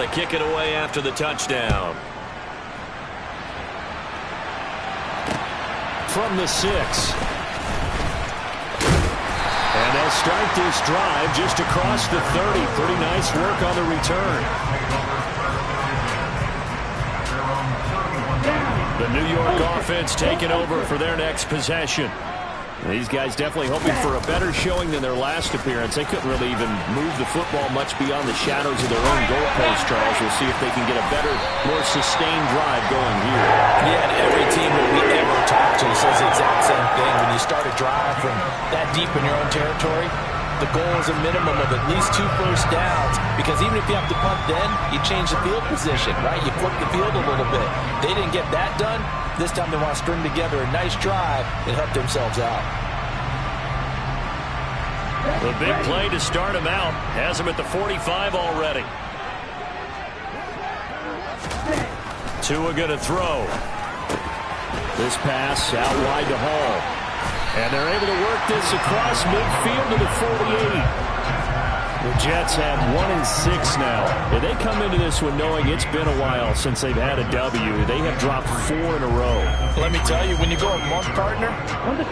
to kick it away after the touchdown. From the 6. And they'll start this drive just across the 30. Pretty nice work on the return. The New York offense taking over for their next possession. These guys definitely hoping for a better showing than their last appearance. They couldn't really even move the football much beyond the shadows of their own goalpost, Charles. We'll see if they can get a better, more sustained drive going here. Yeah, and every team that we ever talk to says the exact same thing. When you start a drive from that deep in your own territory, the goal is a minimum of at least 2 first downs, because even if you have to punt then, you change the field position, right? You flip the field a little bit. They didn't get that done. This time they want to string together a nice drive and help themselves out. The big play to start him out has him at the 45 already. Tua going to throw. This pass out wide to Hall. And they're able to work this across midfield to the 48. The Jets have 1-6 now. And they come into this one knowing it's been a while since they've had a W. They have dropped 4 in a row. Let me tell you, when you go a month, partner,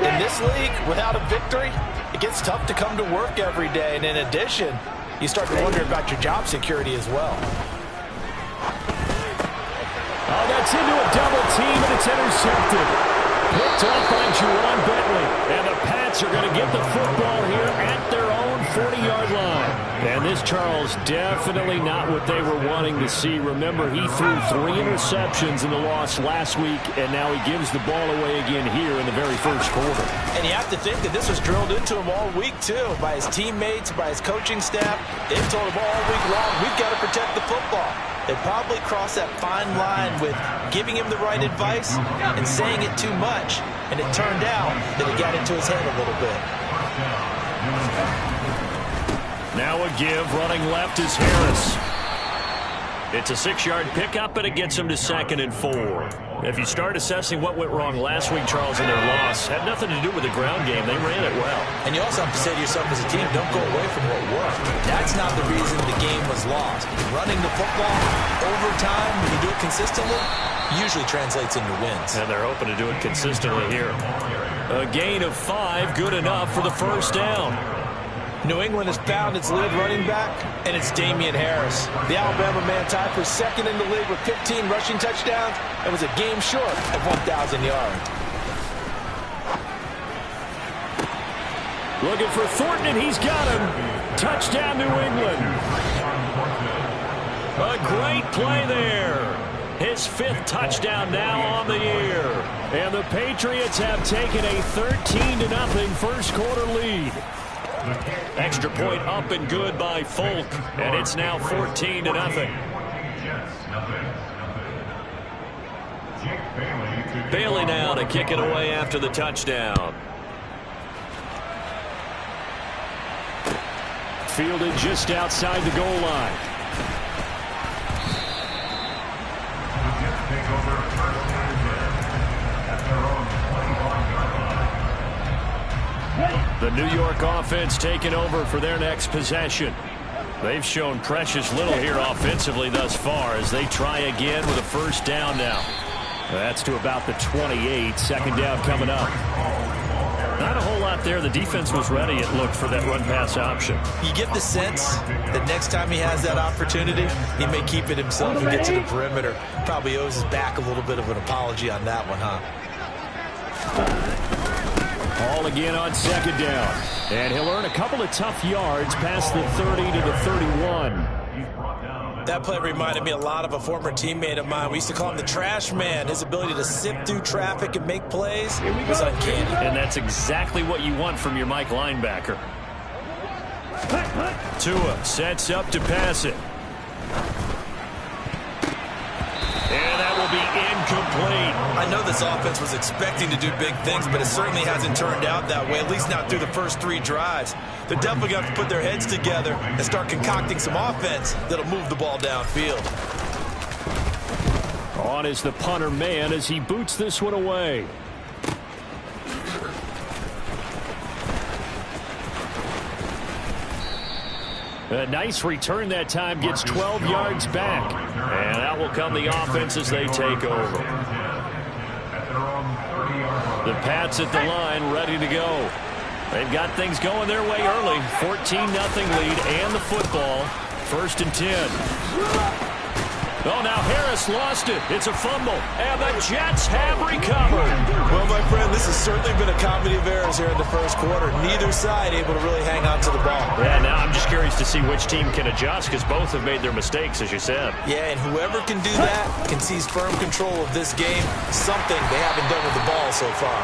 in this league without a victory, it gets tough to come to work every day. And in addition, you start to wonder about your job security as well. Oh, that's into a double team, and it's intercepted. Picked off by Juwan Bentley. And the Pats are going to get the football here at their own 40-yard line. And this, Charles, definitely not what they were wanting to see. Remember, he threw 3 interceptions in the loss last week, and now he gives the ball away again here in the very first quarter. And you have to think that this was drilled into him all week, too, by his teammates, by his coaching staff. They've told him all week long, we've got to protect the football. They probably crossed that fine line with giving him the right advice and saying it too much. And it turned out that it got into his head a little bit. Now a give, running left is Harris. It's a 6-yard pickup, and it gets him to 2nd and 4. If you start assessing what went wrong last week, Charles, in their loss, had nothing to do with the ground game. They ran it well. And you also have to say to yourself as a team, don't go away from what worked. That's not the reason the game was lost. Running the football over time, when you do it consistently, usually translates into wins. And they're hoping to do it consistently here. A gain of 5, good enough for the first down. New England has found its lead running back, and it's Damian Harris. The Alabama man tied for 2nd in the league with 15 rushing touchdowns and was a game short of 1,000 yards. Looking for Thornton, and he's got him. Touchdown, New England. A great play there. His 5th touchdown now on the year. And the Patriots have taken a 13-0 first quarter lead. Extra point up and good by Folk, and it's now 14-0. Bailey now to kick it away after the touchdown. Fielded just outside the goal line. The New York offense taking over for their next possession. They've shown precious little here offensively thus far as they try again with a first down now. That's to about the 28. 2nd down coming up. Not a whole lot there. The defense was ready, it looked, for that run-pass option. You get the sense that next time he has that opportunity, he may keep it himself and get to the perimeter. Probably owes his back a little bit of an apology on that one, huh? Ball again on 2nd down. And he'll earn a couple of tough yards past the 30 to the 31. That play reminded me a lot of a former teammate of mine. We used to call him the trash man. His ability to sift through traffic and make plays was uncanny. And that's exactly what you want from your Mike linebacker. Tua sets up to pass it. And that will be incomplete. I know this offense was expecting to do big things, but it certainly hasn't turned out that way, at least not through the first 3 drives. They're definitely going to have to put their heads together and start concocting some offense that'll move the ball downfield. On is the punter man as he boots this one away. A nice return that time, gets 12 yards back. And out will come the offense as they take over. The Pats at the line, ready to go. They've got things going their way early. 14-0 lead and the football. 1st and 10. Oh, now Harris lost it. It's a fumble. And the Jets have recovered. Well, my friend, this has certainly been a comedy of errors here in the first quarter. Neither side able to really hang on to the ball. Yeah, now I'm just curious to see which team can adjust because both have made their mistakes, as you said. Yeah, and whoever can do that can seize firm control of this game. Something they haven't done with the ball so far.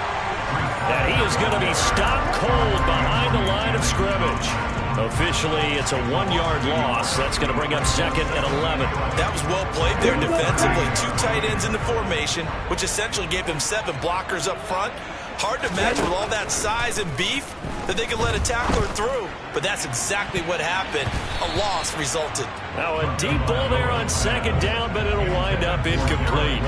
And he is going to be stopped cold behind the line of scrimmage. Officially, it's a 1-yard loss. That's going to bring up 2nd and 11. That was well played there defensively. 2 tight ends in the formation, which essentially gave them 7 blockers up front. Hard to imagine with all that size and beef that they could let a tackler through. But that's exactly what happened. A loss resulted. Now a deep ball there on 2nd down, but it'll wind up incomplete.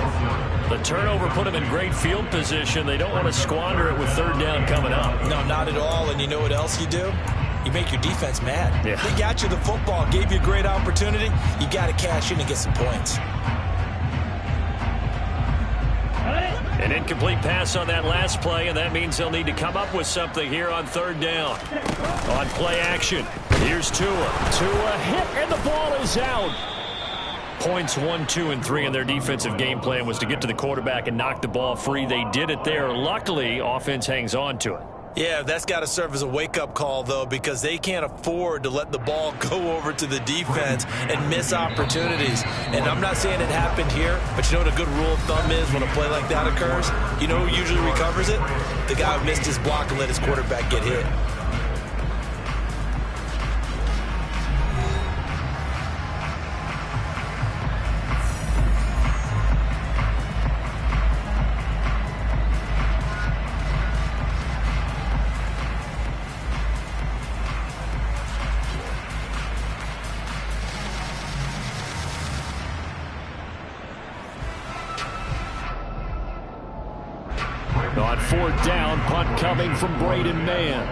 The turnover put them in great field position. They don't want to squander it with 3rd down coming up. No, not at all. And you know what else you do? You make your defense mad. Yeah. They got you the football, gave you a great opportunity. You got to cash in and get some points. An incomplete pass on that last play, and that means they'll need to come up with something here on 3rd down. On play action, here's Tua. Tua hit, and the ball is out. Points 1, 2, and 3 in their defensive game plan was to get to the quarterback and knock the ball free. They did it there. Luckily, offense hangs on to it. Yeah, that's got to serve as a wake-up call, though, because they can't afford to let the ball go over to the defense and miss opportunities. And I'm not saying it happened here, but you know what a good rule of thumb is when a play like that occurs? You know who usually recovers it? The guy who missed his block and let his quarterback get hit. On 4th down, punt coming from Braden Mann.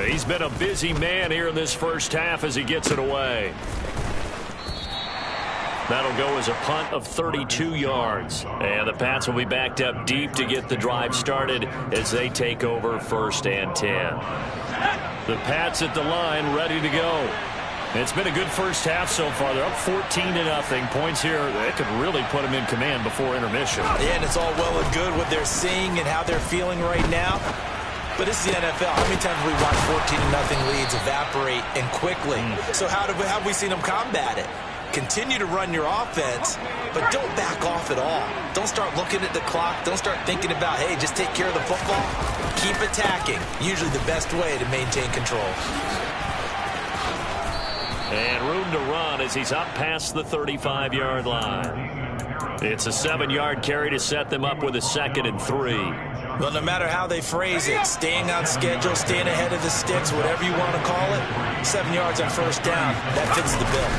He's been a busy man here in this first half as he gets it away. That'll go as a punt of 32 yards. And the Pats will be backed up deep to get the drive started as they take over 1st and 10. The Pats at the line ready to go. It's been a good first half so far. They're up 14-0. Points here that could really put them in command before intermission. Yeah, and it's all well and good what they're seeing and how they're feeling right now. But this is the NFL. How many times have we watched 14-0 leads evaporate and quickly? So how have we seen them combat it? Continue to run your offense, but don't back off at all. Don't start looking at the clock. Don't start thinking about, hey, just take care of the football. Keep attacking. Usually the best way to maintain control. And room to run as he's up past the 35-yard line. It's a 7-yard carry to set them up with a 2nd and 3. Well, no matter how they phrase it, staying on schedule, staying ahead of the sticks, whatever you want to call it, 7 yards on 1st down, that fits the bill.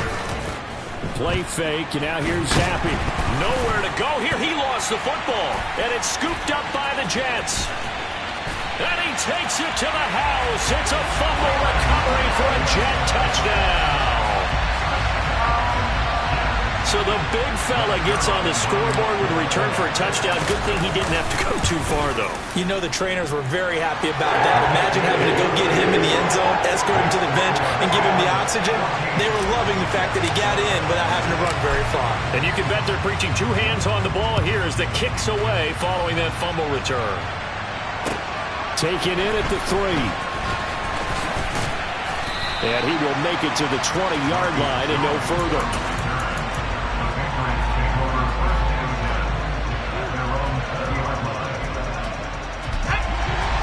Play fake, and now here's Zappe. Nowhere to go here. He lost the football, and it's scooped up by the Jets. And he takes it to the house. It's a fumble recovery for a Jet touchdown. So the big fella gets on the scoreboard with a return for a touchdown. Good thing he didn't have to go too far, though. You know the trainers were very happy about that. Imagine having to go get him in the end zone, escort him to the bench, and give him the oxygen. They were loving the fact that he got in without having to run very far. And you can bet they're preaching 2 hands on the ball here as the kick's away following that fumble return. Taken in at the 3. And he will make it to the 20-yard line and no further.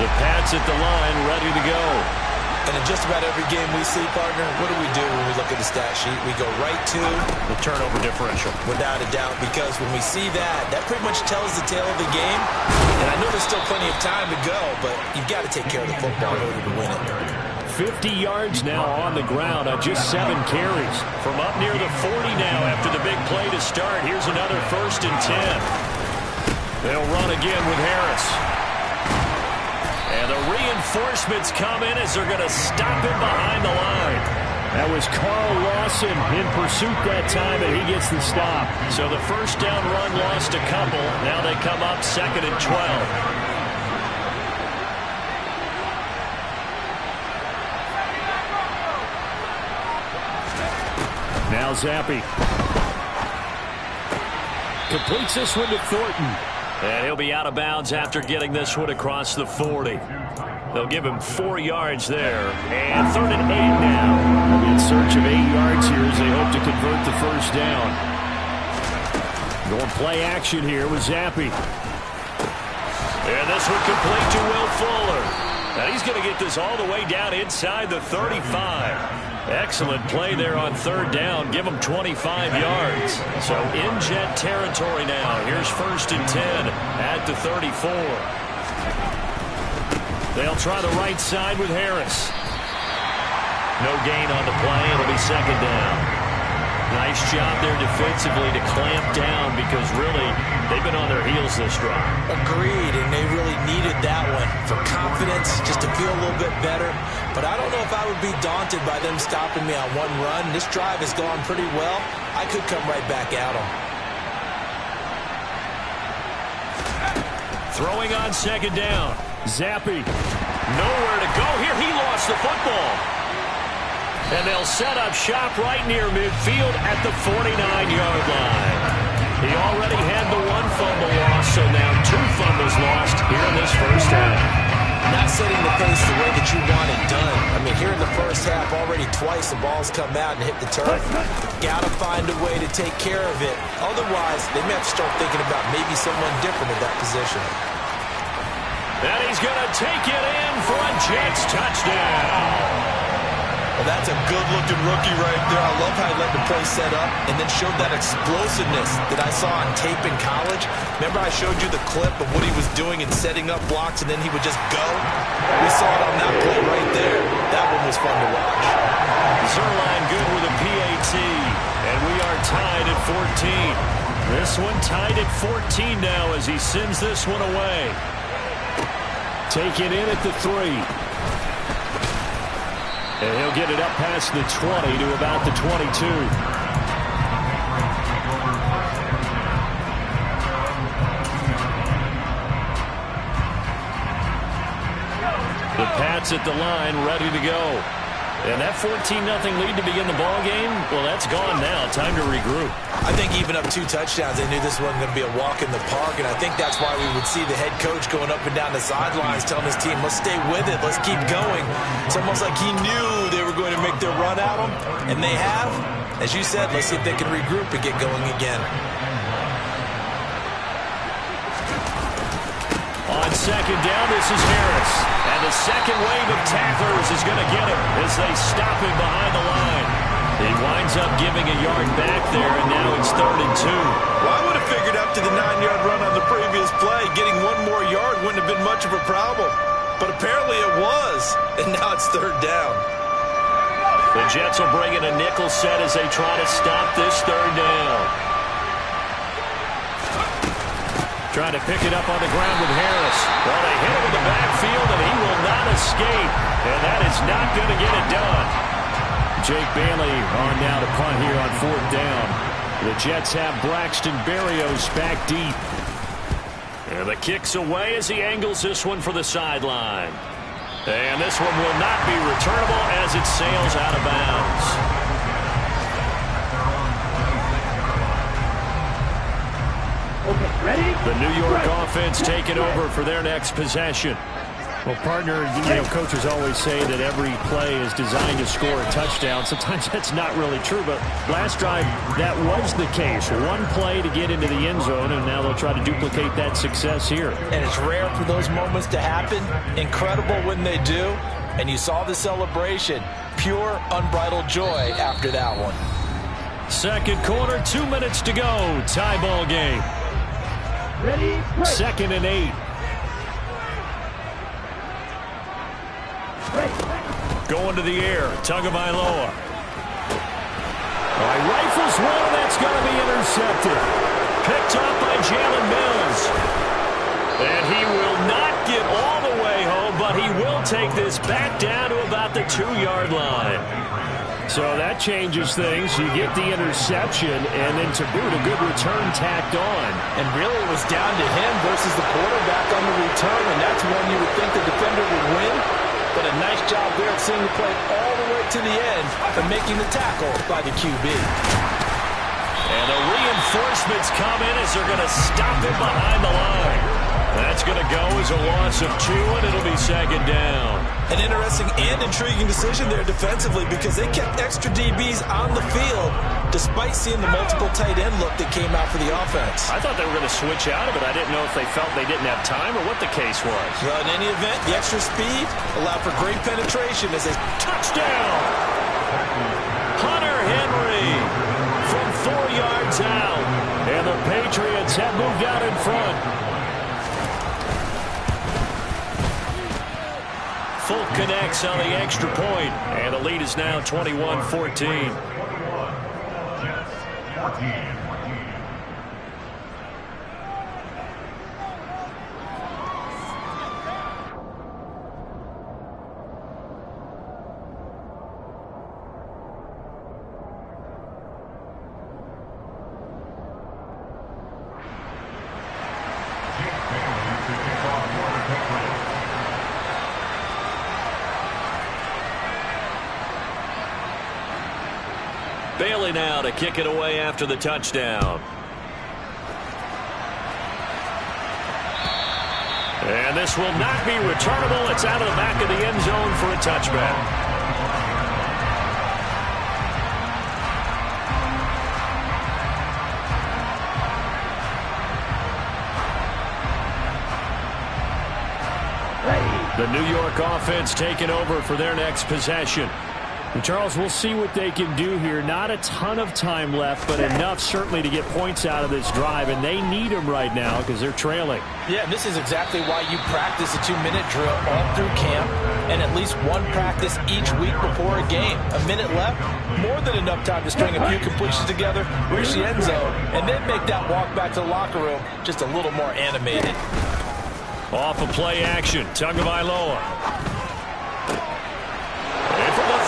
The Pats at the line, ready to go. And in just about every game we see, partner, what do we do when we look at the stat sheet? We go right to the turnover differential. Without a doubt, because when we see that, that pretty much tells the tale of the game. And I know there's still plenty of time to go, but you've got to take care of the football in order to win it. 50 yards now on the ground on just 7 carries. From up near the 40 now after the big play to start. Here's another 1st and 10. They'll run again with Harris. And the reinforcements come in as they're going to stop him behind the line. That was Carl Lawson in pursuit that time, and he gets the stop. So the first down run lost a couple. Now they come up 2nd and 12. Now Zappi. Completes this one to Thornton. And he'll be out of bounds after getting this one across the 40. They'll give him 4 yards there. And 3rd and 8 now. They'll be in search of 8 yards here as they hope to convert the first down. Going play action here with Zappi. And this one complete to Will Fuller. And he's going to get this all the way down inside the 35. Excellent play there on 3rd down. Give him 25 yards. So in Jet territory now. Here's 1st and 10 at the 34. They'll try the right side with Harris. No gain on the play. It'll be 2nd down. Nice job there defensively to clamp down because really they've been on their heels this drive. Agreed, and they really needed that one for confidence, just to feel a little bit better. But I don't know if I would be daunted by them stopping me on one run. This drive has gone pretty well. I could come right back at them. Throwing on 2nd down. Zappi. Nowhere to go here. He lost the football. And they'll set up shop right near midfield at the 49-yard line. He already had the 1 fumble loss, so now 2 fumbles lost here in this first half. Not setting the pace the way that you want it done. I mean, here in the first half, already twice the ball's come out and hit the turf. Got to find a way to take care of it. Otherwise, they may have to start thinking about maybe someone different at that position. And he's going to take it in for a Jets touchdown. Well, that's a good-looking rookie right there. I love how he let the play set up and then showed that explosiveness that I saw on tape in college. Remember I showed you the clip of what he was doing and setting up blocks, and then he would just go? We saw it on that play right there. That one was fun to watch. Zerline good with a PAT, and we are tied at 14. This one tied at 14 now as he sends this one away. Taken in at the 3. And he'll get it up past the 20 to about the 22. The Pats at the line, ready to go. And that 14-0 lead to begin the ball game, well, that's gone now. Time to regroup. I think even up 2 touchdowns, they knew this wasn't going to be a walk in the park, and I think that's why we would see the head coach going up and down the sidelines telling his team, let's stay with it, let's keep going. It's almost like he knew they were going to make their run at him, and they have. As you said, let's see if they can regroup and get going again. On 2nd down, this is Harris. And the second wave of tacklers is going to get him as they stop him behind the line. He winds up giving a yard back there, and now it's 3rd and 2. Well, I would have figured after the 9-yard run on the previous play, getting 1 more yard wouldn't have been much of a problem. But apparently it was, and now it's 3rd down. The Jets will bring in a nickel set as they try to stop this 3rd down. Trying to pick it up on the ground with Harris. Well, they hit him in the backfield, and he will not escape. And that is not going to get it done. Jake Bailey on now to punt here on 4th down. The Jets have Braxton Berrios back deep. And the kick's away as he angles this one for the sideline. And this one will not be returnable as it sails out of bounds. Okay, ready? The New York offense taking over for their next possession. Well, partner, coaches always say that every play is designed to score a touchdown. Sometimes that's not really true, but last drive, that was the case. 1 play to get into the end zone, and now they'll try to duplicate that success here. And it's rare for those moments to happen. Incredible when they do. And you saw the celebration. Pure, unbridled joy after that one. 2nd quarter, 2 minutes to go. Tie ball game. Ready? 2nd and 8. Going to the air. Tagovailoa. Rifles one. That's going to be intercepted. Picked up by Jalen Mills. And he will not get all the way home, but But he will take this back down to about the 2-yard line. So that changes things. You get the interception, and then to boot, a good return tacked on. And really it was down to him versus the quarterback on the return, and that's one you would think the defender would win. But a nice job there of seeing the play all the way to the end and making the tackle by the QB. And the reinforcements come in as they're going to stop him behind the line. That's going to go as a loss of 2, and it'll be second down. An interesting and intriguing decision there defensively because they kept extra DBs on the field despite seeing the multiple tight end look that came out for the offense. I thought they were going to switch out of it. I didn't know if they felt they didn't have time or what the case was. Well, in any event, the extra speed allowed for great penetration as they... Touchdown! Hunter Henry from 4 yards out. And the Patriots have moved out in front. Fulk connects on the extra point, and the lead is now 21-14. Bailey now to kick it away after the touchdown. And this will not be returnable. It's out of the back of the end zone for a touchback. The New York offense taking over for their next possession. And Charles, we'll see what they can do here. Not a ton of time left, but enough certainly to get points out of this drive, and they need them right now because they're trailing. Yeah, this is exactly why you practice a 2-minute drill all through camp and at least one practice each week before a game. A minute left, more than enough time to string a few completions together, reach the end zone, and then make that walk back to the locker room just a little more animated. Off of play action, Tagovailoa.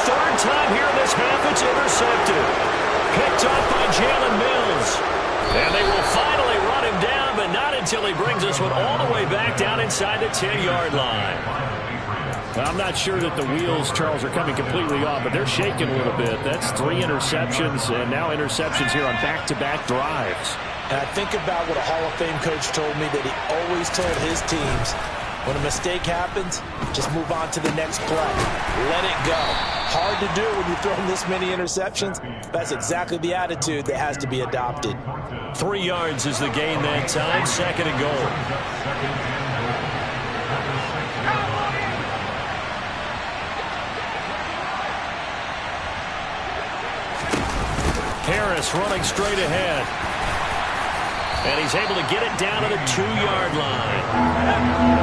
Third time here in this half, it's intercepted. Picked off by Jalen Mills. And they will finally run him down, but not until he brings this one all the way back down inside the 10-yard line. Well, I'm not sure that the wheels, Charles, are coming completely off, but they're shaking a little bit. That's 3 interceptions, and now interceptions here on back-to-back drives. And I think about what a Hall of Fame coach told me that he always told his teams, when a mistake happens, just move on to the next play. Let it go. Hard to do when you throw this many interceptions. That's exactly the attitude that has to be adopted. 3 yards is the gain that time. Second and goal. Harris running straight ahead. And he's able to get it down to the 2-yard line.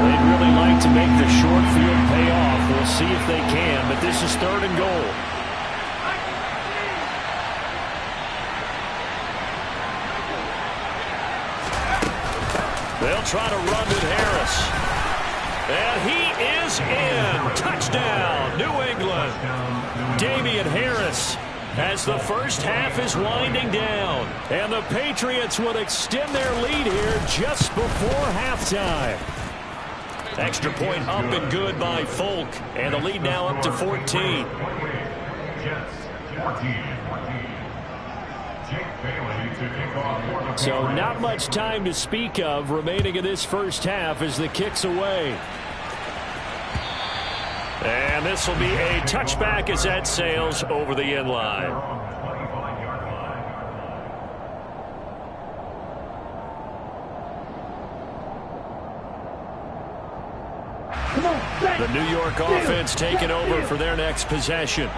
They'd really like to make the short field pay off. We'll see if they can, but this is third and goal. They'll try to run to Harris. And he is in. Touchdown, New England. Damian Harris, as the first half is winding down. And the Patriots will extend their lead here just before halftime. Extra point up and good by Fulk. And the lead now up to 14. So not much time to speak of remaining in this first half as the kick's away. And this will be a touchback as that sails over the end line. The New York offense taking over for their next possession.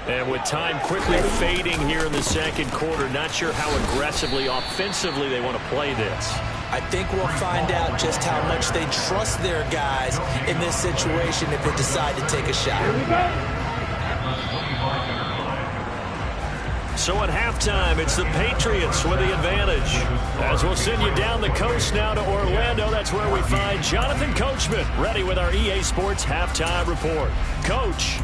And with time quickly fading here in the second quarter, not sure how aggressively, offensively they want to play this. I think we'll find out just how much they trust their guys in this situation if they decide to take a shot. So at halftime, it's the Patriots with the advantage. As we'll send you down the coast now to Orlando, that's where we find Jonathan Coachman, ready with our EA Sports Halftime Report. Coach.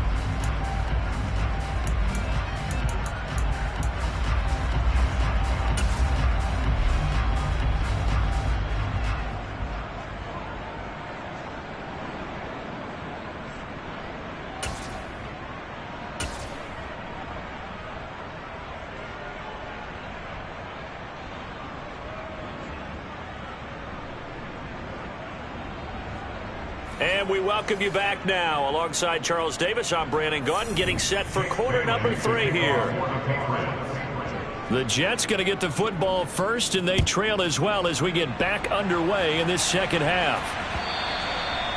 And we welcome you back now. Alongside Charles Davis, I'm Brandon Gaudin, getting set for quarter number 3 here. The Jets going to get the football first, and they trail as well as we get back underway in this second half.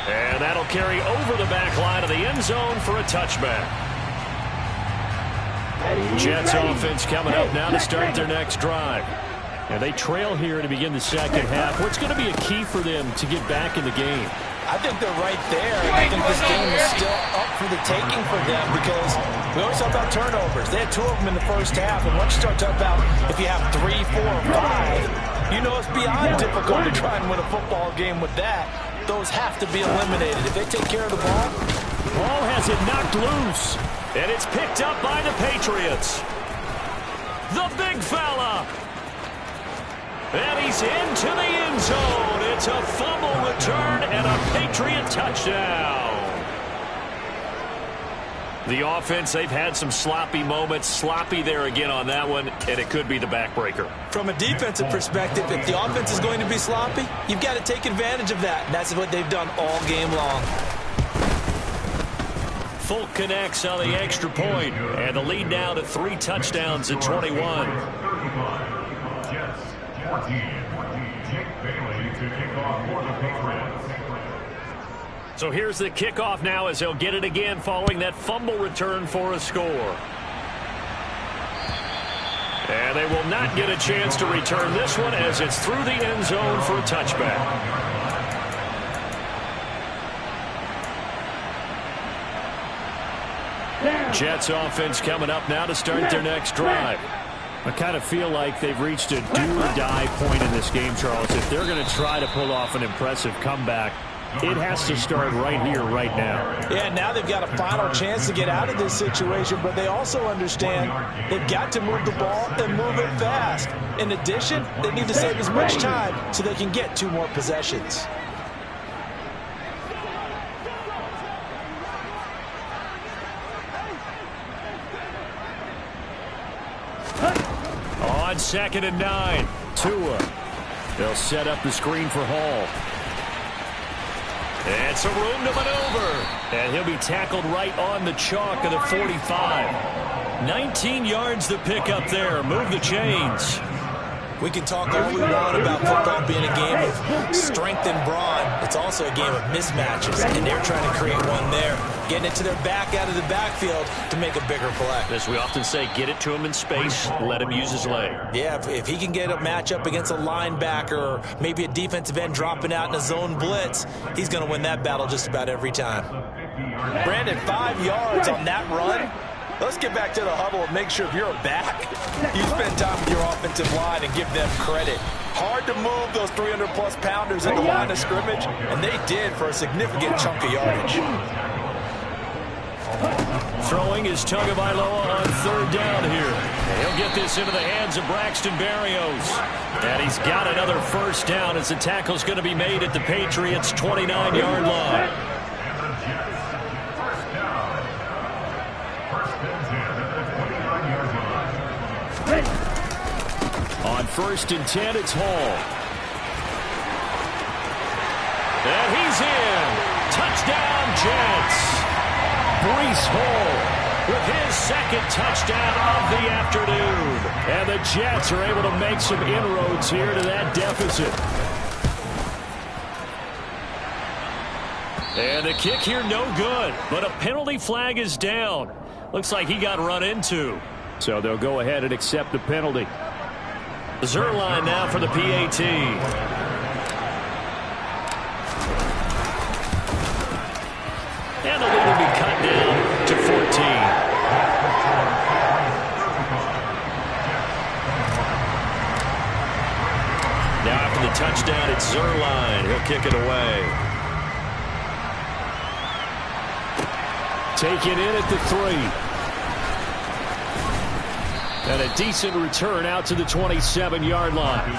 And that'll carry over the back line of the end zone for a touchback. Jets offense coming up now to start their next drive. And they trail here to begin the second half. What's going to be a key for them to get back in the game? I think they're right there. I think this game is still up for the taking for them because we always talk about turnovers. They had 2 of them in the first half, and once you start talking about if you have 3, 4, or 5, you know it's beyond difficult to try and win a football game with that. Those have to be eliminated. If they take care of the ball has it knocked loose, and it's picked up by the Patriots. The big fella. And he's into the end zone. It's a fumble return and a Patriot touchdown. The offense, they've had some sloppy moments. Sloppy there again on that one, and it could be the backbreaker. From a defensive perspective, if the offense is going to be sloppy, you've got to take advantage of that. And that's what they've done all game long. Folk connects on the extra point, and the lead now to 3 touchdowns at 21. 14, Jake Bailey to kick off for the Patriots. So here's the kickoff now as he'll get it again following that fumble return for a score. And they will not get a chance to return this one as it's through the end zone for a touchback. Jets offense coming up now to start their next drive. I kind of feel like they've reached a do-or-die point in this game, Charles. If they're going to try to pull off an impressive comeback, it has to start right here, right now. Yeah, now they've got a final chance to get out of this situation, but they also understand they've got to move the ball and move it fast. In addition, they need to save as much time so they can get 2 more possessions. On 2nd and 9, Tua. They'll set up the screen for Hall. And some room to maneuver. And he'll be tackled right on the chalk of the 45. 19 yards to pick up there. Move the chains. We can talk all we want about football being a game of strength and brawn. It's also a game of mismatches, and they're trying to create one there, getting it to their back out of the backfield to make a bigger play. As we often say, get it to him in space, let him use his leg. Yeah, if he can get a matchup against a linebacker or maybe a defensive end dropping out in a zone blitz, he's going to win that battle just about every time. Brandon, 5 yards on that run. Let's get back to the huddle and make sure if you're a back, you spend time with your offensive line and give them credit. Hard to move those 300-plus pounders in the line of scrimmage, and they did for a significant chunk of yardage. Throwing is Tagovailoa on 3rd down here. He'll get this into the hands of Braxton Berrios. And he's got another 1st down as the tackle's going to be made at the Patriots' 29-yard line. On 1st and 10, it's Hall. And he's in. Touchdown, Jets. Breece Hall with his 2nd touchdown of the afternoon. And the Jets are able to make some inroads here to that deficit. And the kick here, no good. But a penalty flag is down. Looks like he got run into. So they'll go ahead and accept the penalty. Zerline now for the PAT. And the lead will be cut down to 14. the touchdown. It's Zerline. He'll kick it away. Taken in at the 3. And a decent return out to the 27-yard line.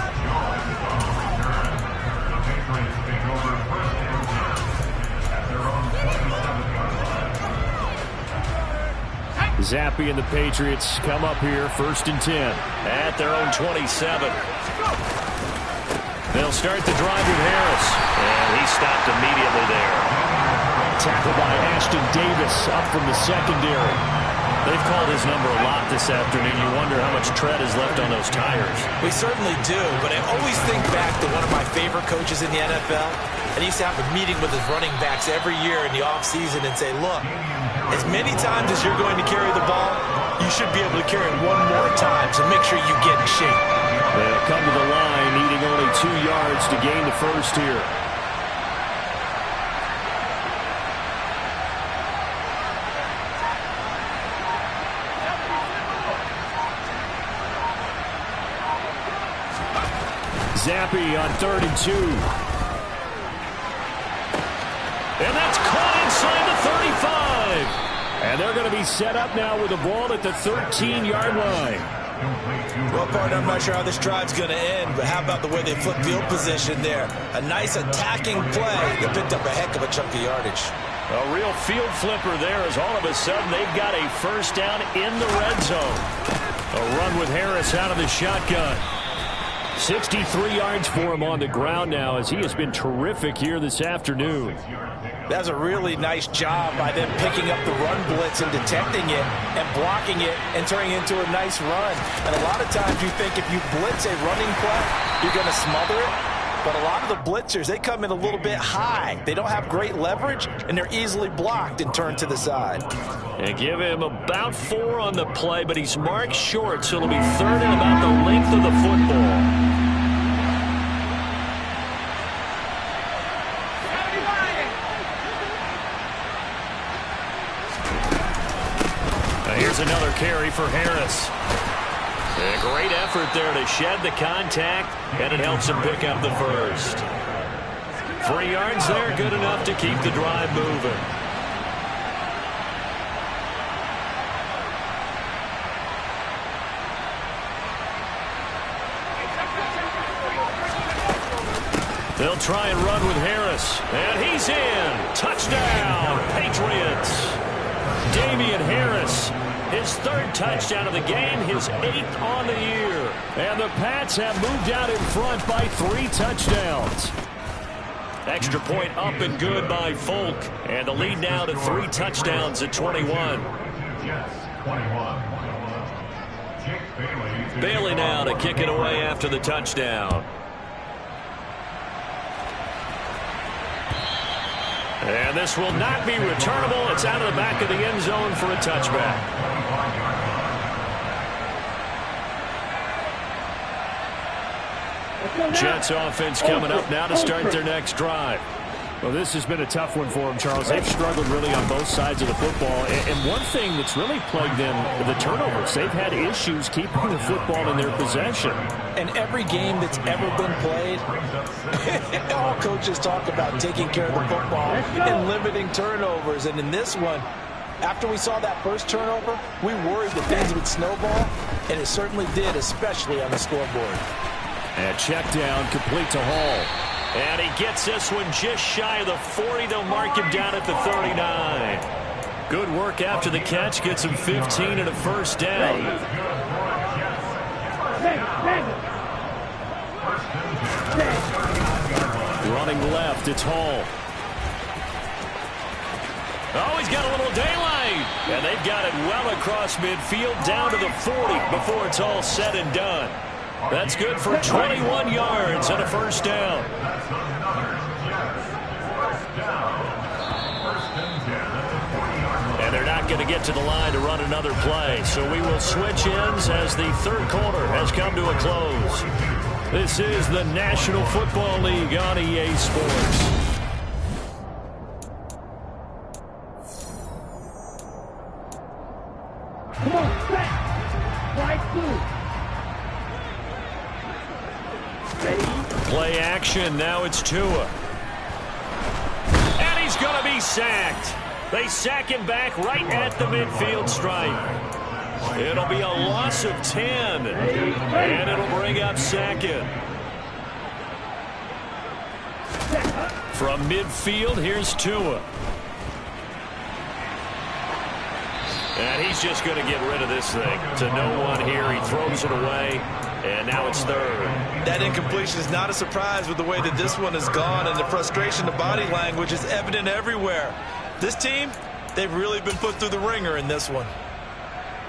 Zappi and the Patriots come up here 1st and 10 at their own 27. They'll start the drive with Harris. And he stopped immediately there. Tackled by Ashton Davis up from the secondary. They've called his number a lot this afternoon. You wonder how much tread is left on those tires. We certainly do, but I always think back to one of my favorite coaches in the NFL. And he used to have a meeting with his running backs every year in the offseason and say, look, as many times as you're going to carry the ball, you should be able to carry it one more time, so make sure you get in shape. They'll come to the line, needing only 2 yards to gain the first here. Zappi on 3rd and 2. And that's caught inside the 35. And they're going to be set up now with the ball at the 13-yard line. Well, partner, I'm not sure how this drive's going to end, but how about the way they flip field position there? A nice attacking play that picked up a heck of a chunk of yardage. A real field flipper there as all of a sudden they've got a first down in the red zone. A run with Harris out of the shotgun. 63 yards for him on the ground now as he has been terrific here this afternoon. That's a really nice job by them picking up the run blitz and detecting it and blocking it and turning it into a nice run. And a lot of times you think if you blitz a running play, you're going to smother it. But a lot of the blitzers, they come in a little bit high. They don't have great leverage, and they're easily blocked and turned to the side. And give him about 4 on the play, but he's marked short, so it'll be 3rd and about the length of the football. Here's another carry for Harris. A great effort there to shed the contact, and it helps him pick up the first. 3 yards there, good enough to keep the drive moving. They'll try and run with Harris, and he's in. Touchdown, Patriots. Damian Harris, his 3rd touchdown of the game, his 8th on the year. And the Pats have moved out in front by 3 touchdowns. Extra point up and good by Folk. And the lead now to 3 touchdowns at 21. Bailey now to kick it away after the touchdown. And this will not be returnable. It's out of the back of the end zone for a touchback. Jets offense coming up now to start their next drive. Well, this has been a tough one for them, Charles. They've struggled really on both sides of the football. And one thing that's really plagued them, the turnovers. They've had issues keeping the football in their possession. And every game that's ever been played, all coaches talk about taking care of the football and limiting turnovers. And in this one, after we saw that first turnover, we worried that things would snowball, and it certainly did, especially on the scoreboard. And check down, complete to Hall. And he gets this one just shy of the 40. They'll mark him down at the 39. Good work after the catch. Gets him 15 and a first down. Running left, it's Hall. Oh, he's got a little daylight. And they've got it well across midfield down to the 40 before it's all said and done. That's good for 21 yards and a first down. And they're not going to get to the line to run another play. So we will switch ends as the 3rd quarter has come to a close. This is the National Football League on EA Sports. Come on, back. Right through. Ready? Play action. Now it's Tua. And he's going to be sacked. They sack him back right at the midfield stripe. It'll be a loss of 10. And it'll bring up second. From midfield, here's Tua. And he's just going to get rid of this thing. To no one here. He throws it away. And now it's third. That incompletion is not a surprise with the way that this one has gone, and the frustration, the body language is evident everywhere. This team, they've really been put through the ringer in this one.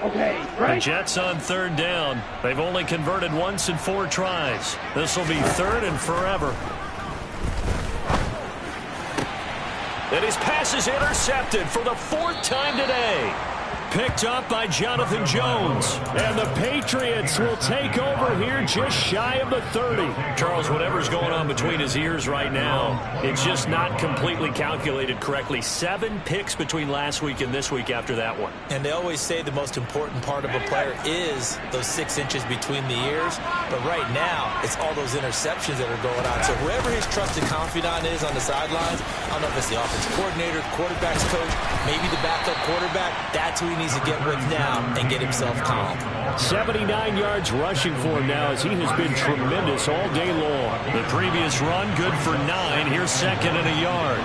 Okay, right. The Jets on third down. They've only converted once in 4 tries. This will be third and forever. And his pass is intercepted for the 4th time today. Picked up by Jonathan Jones. And the Patriots will take over here just shy of the 30. Charles, whatever's going on between his ears right now, it's just not completely calculated correctly. 7 picks between last week and this week after that one. And they always say the most important part of a player is those 6 inches between the ears. But right now, it's all those interceptions that are going on. So whoever his trusted confidant is on the sidelines, I don't know if it's the offensive coordinator, quarterback's coach, maybe the backup quarterback, that's who he needs to get with now and get himself calm. 79 yards rushing for him now as he has been tremendous all day long. The previous run good for 9. Here's second and a yard.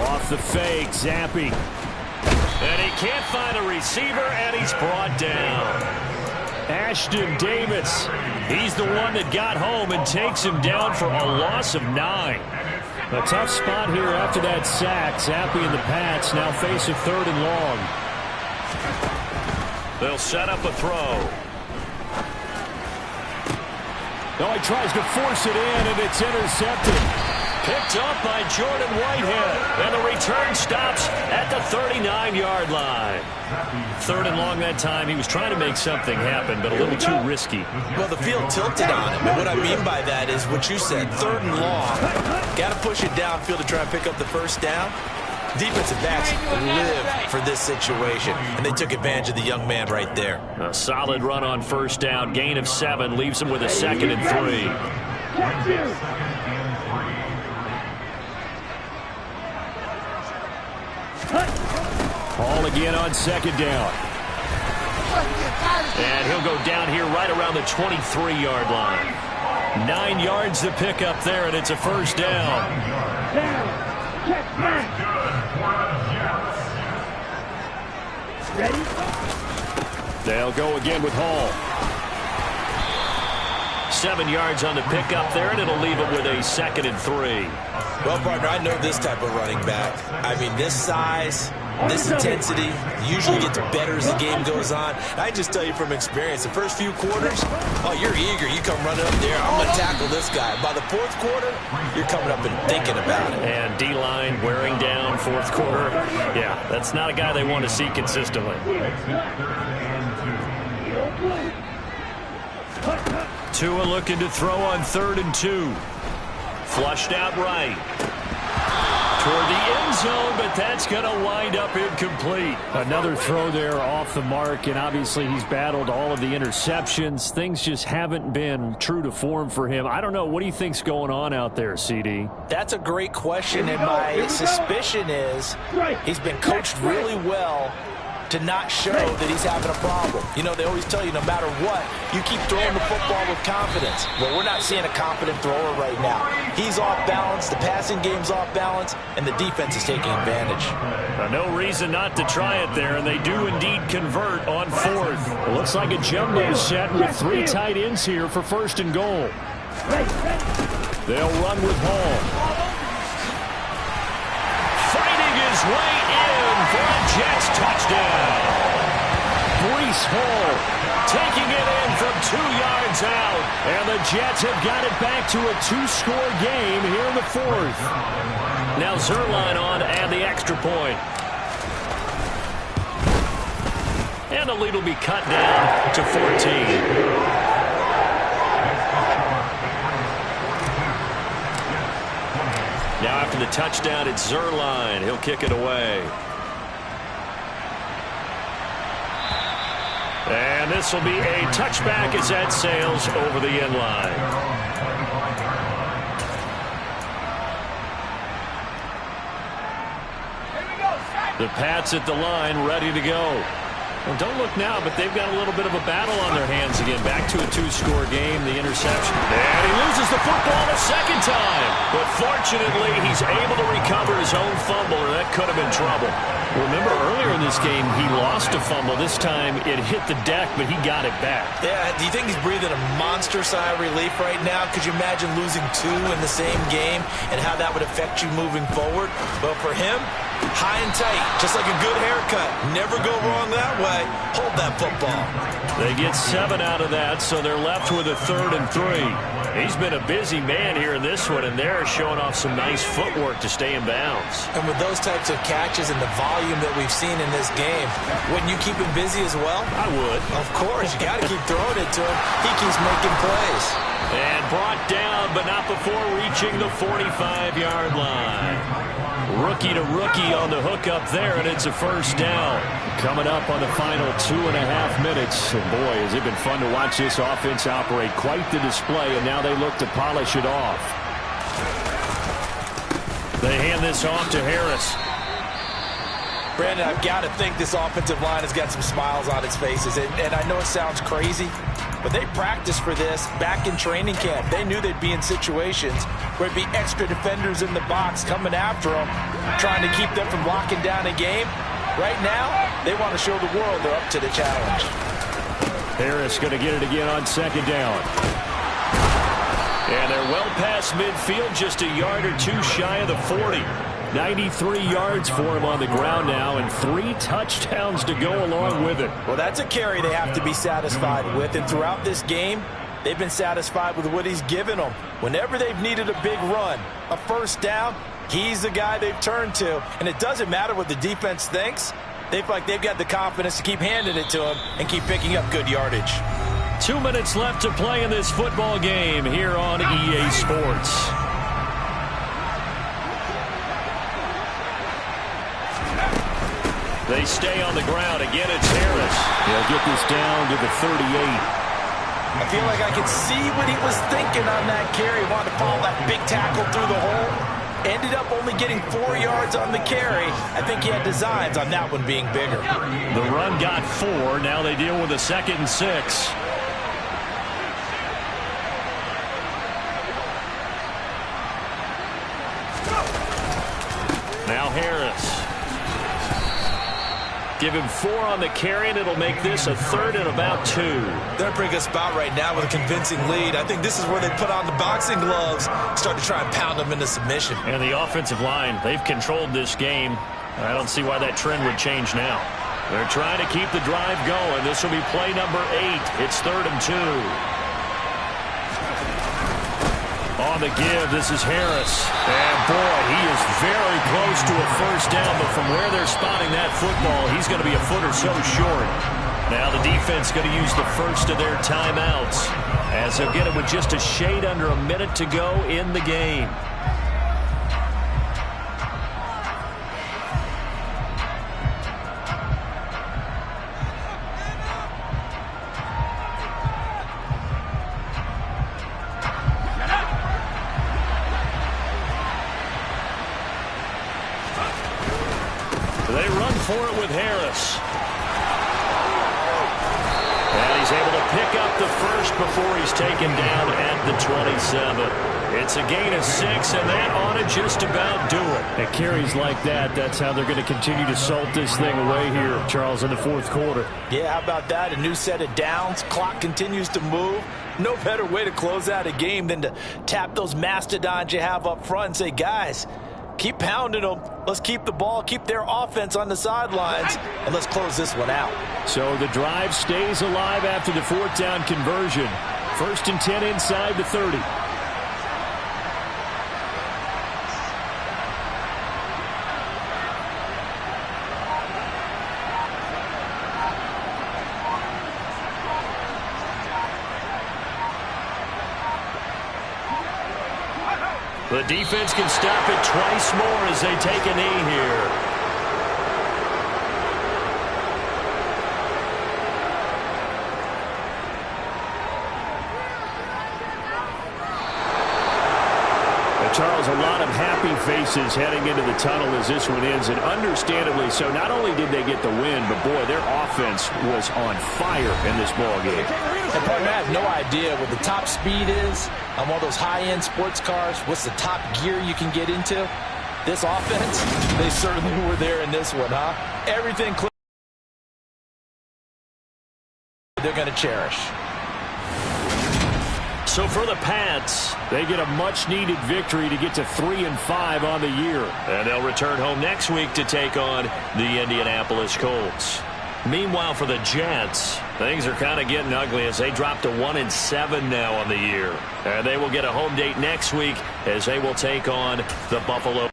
Off the fake, Zappi. And he can't find a receiver, and he's brought down. Ashton Davis. He's the one that got home and takes him down for a loss of 9. A tough spot here after that sack. Zappi and the Pats now face a third and long. They'll set up a throw. No, he tries to force it in, and it's intercepted. Picked up by Jordan Whitehead. And the return stops at the 39-yard line. Third and long that time. He was trying to make something happen, but a little too risky. Well, the field tilted on him. And what I mean by that is what you said, third and long. Got to push it downfield to try and pick up the first down. Defensive backs live for this situation, and they took advantage of the young man right there. A solid run on first down. Gain of 7 leaves him with a 2nd and 3. Hall again on 2nd down. And he'll go down here right around the 23-yard line. 9 yards to pick up there, and it's a first down. Ready? They'll go again with Hall. 7 yards on the pickup there, and it'll leave him with a 2nd and 3. Well, partner, I know this type of running back. I mean, this size, this intensity usually gets better as the game goes on. I just tell you from experience, the first few quarters, oh, you're eager. You come running up there, I'm going to tackle this guy. By the 4th quarter, you're coming up and thinking about it. And D-line wearing down 4th quarter. Yeah, that's not a guy they want to see consistently. Tua looking to throw on 3rd and 2. Flushed out right. Toward the end zone, but that's going to wind up incomplete. Another throw there off the mark, and obviously he's battled all of the interceptions. Things just haven't been true to form for him. I don't know. What do you think's going on out there, CD? That's a great question, and my suspicion is he's been coached really well to not show that he's having a problem. You know, they always tell you no matter what, you keep throwing the football with confidence. Well, we're not seeing a confident thrower right now. He's off balance, the passing game's off balance, and the defense is taking advantage. No reason not to try it there, and they do indeed convert on 4th. It looks like a jumbo set with 3 tight ends here for 1st and goal. They'll run with Hall. Fighting his way in for a Jets touchdown. Breece Hall taking it in from 2 yards out. And the Jets have got it back to a 2-score game here in the 4th. Now Zerline on to add the extra point. And the lead will be cut down to 14. Now after the touchdown, it's Zerline. He'll kick it away. And this will be a touchback as that sails over the end line. The Pats at the line, ready to go. Well, don't look now, but they've got a little bit of a battle on their hands again. Back to a two-score game, the interception. And he loses the football a second time. But fortunately, he's able to recover his own fumble, or that could have been trouble. Remember, earlier in this game, he lost a fumble. This time, it hit the deck, but he got it back. Yeah, do you think he's breathing a monster sigh of relief right now? Could you imagine losing 2 in the same game and how that would affect you moving forward? Well, for him, high and tight, just like a good haircut. Never go wrong that way. Hold that football. They get 7 out of that, so they're left with a 3rd and 3. He's been a busy man here in this one, and they're showing off some nice footwork to stay in bounds. And with those types of catches and the volume that we've seen in this game, wouldn't you keep him busy as well? I would. Of course. You got to keep throwing it to him. He keeps making plays. And brought down, but not before reaching the 45-yard line. Rookie to rookie on the hook up there, and it's a first down. Coming up on the final 2.5 minutes. And boy, has it been fun to watch this offense operate. Quite the display, and now they look to polish it off. They hand this off to Harris. Brandon, I've got to think this offensive line has got some smiles on its faces. And I know it sounds crazy, but they practiced for this back in training camp. They knew they'd be in situations where it'd be extra defenders in the box coming after them, trying to keep them from locking down a game. Right now, they want to show the world they're up to the challenge. Harris going to get it again on 2nd down. And they're well past midfield, just a yard or 2 shy of the 40. 93 yards for him on the ground now, and 3 touchdowns to go along with it. Well, that's a carry they have to be satisfied with, and throughout this game, they've been satisfied with what he's given them. Whenever they've needed a big run, a first down, he's the guy they've turned to. And it doesn't matter what the defense thinks. They feel like they've got the confidence to keep handing it to him and keep picking up good yardage. 2 minutes left to play in this football game here on EA Sports. They stay on the ground. Again, it's Harris. He'll get this down to the 38. I feel like I could see what he was thinking on that carry. Wanted to follow that big tackle through the hole. Ended up only getting 4 yards on the carry. I think he had designs on that one being bigger. The run got 4. Now they deal with a 2nd and 6. Now Harris. Give him 4 on the carry, and it'll make this a 3rd and about 2. They're in a pretty good spot right now with a convincing lead. I think this is where they put on the boxing gloves, start to try and pound them into submission. And the offensive line, they've controlled this game. I don't see why that trend would change now. They're trying to keep the drive going. This will be play number 8. It's 3rd and 2. On the give, this is Harris. And boy, he is very close to a first down, but from where they're spotting that football, he's going to be a foot or so short. Now the defense going to use the first of their timeouts, as they'll get it with just a shade under a minute to go in the game. They run for it with Harris. And he's able to pick up the first before he's taken down at the 27. It's a gain of 6, and that ought to just about do it. At carries like that, that's how they're going to continue to salt this thing away here, Charles, in the 4th quarter. Yeah, how about that? A new set of downs. Clock continues to move. No better way to close out a game than to tap those mastodons you have up front and say, guys, keep pounding them. Let's keep the ball, keep their offense on the sidelines, and let's close this one out. So the drive stays alive after the 4th down conversion. 1st and 10 inside the 30. The defense can stop it twice more as they take a knee here. A Charles, a lot of happy faces heading into the tunnel as this one ends, and understandably so. Not only did they get the win, but, boy, their offense was on fire in this ball game. And, partner, I have no idea what the top speed is on one of those high-end sports cars. What's the top gear you can get into? This offense, they certainly were there in this one, huh? Everything they're going to cherish. So for the Pats, they get a much-needed victory to get to 3-5 on the year. And they'll return home next week to take on the Indianapolis Colts. Meanwhile, for the Jets, things are kind of getting ugly as they drop to 1-7 now on the year. And they will get a home date next week as they will take on the Buffalo